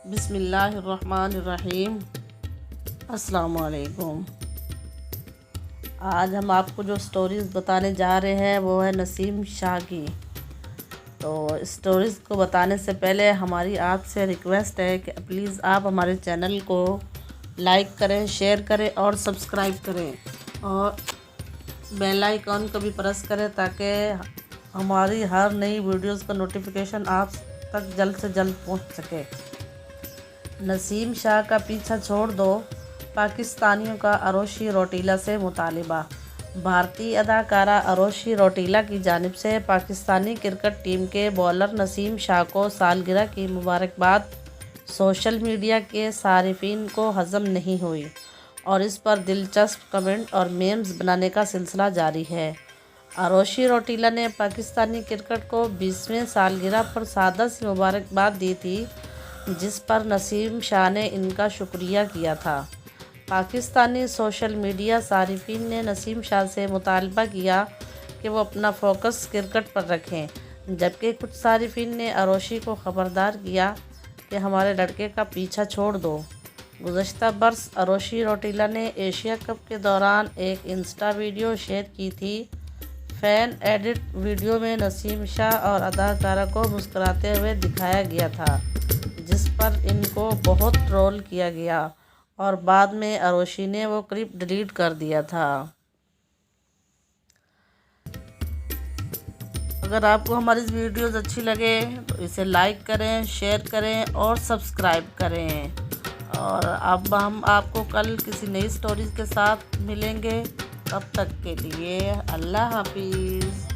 बिस्मिल्लाहिर्रहमानिर्रहीम। अस्सलाम वालेकुम। आज हम आपको जो स्टोरीज़ बताने जा रहे हैं वो है नसीम शाह की। तो स्टोरीज़ को बताने से पहले हमारी आपसे रिक्वेस्ट है कि प्लीज़ आप हमारे चैनल को लाइक करें, शेयर करें और सब्सक्राइब करें और बेल आइकन को भी प्रेस करें ताकि हमारी हर नई वीडियोज़ का नोटिफिकेशन आप तक जल्द से जल्द पहुंच सके। नसीम शाह का पीछा छोड़ दो, पाकिस्तानियों का अरोशी रौटीला से मुतालिबा। भारतीय अदाकारा अरोशी रौटीला की जानिब से पाकिस्तानी क्रिकेट टीम के बॉलर नसीम शाह को सालगिरह की मुबारकबाद सोशल मीडिया के सारिफिन को हज़म नहीं हुई और इस पर दिलचस्प कमेंट और मेम्स बनाने का सिलसिला जारी है। अरोशी रौटीला ने पाकिस्तानी क्रिकेट को 20वें सालगिरह पर सादा सी मुबारकबाद दी थी, जिस पर नसीम शाह ने इनका शुक्रिया किया था। पाकिस्तानी सोशल मीडिया सारिफिन ने नसीम शाह से मुतालबा किया कि वो अपना फोकस क्रिकेट पर रखें, जबकि कुछ सारिफिन ने अरोशी को ख़बरदार किया कि हमारे लड़के का पीछा छोड़ दो। गुज़श्ता बरस अरोशी रौटीला ने एशिया कप के दौरान एक इंस्टा वीडियो शेयर की थी। फ़ैन एडिट वीडियो में नसीम शाह और अदाकारा को मुस्कुराते हुए दिखाया गया था, जिस पर इनको बहुत ट्रोल किया गया और बाद में अरोशी ने वो क्लिप डिलीट कर दिया था। अगर आपको हमारी वीडियोज़ अच्छी लगे तो इसे लाइक करें, शेयर करें और सब्सक्राइब करें। और अब हम आपको कल किसी नई स्टोरीज़ के साथ मिलेंगे। तब तक के लिए अल्लाह हाफिज़।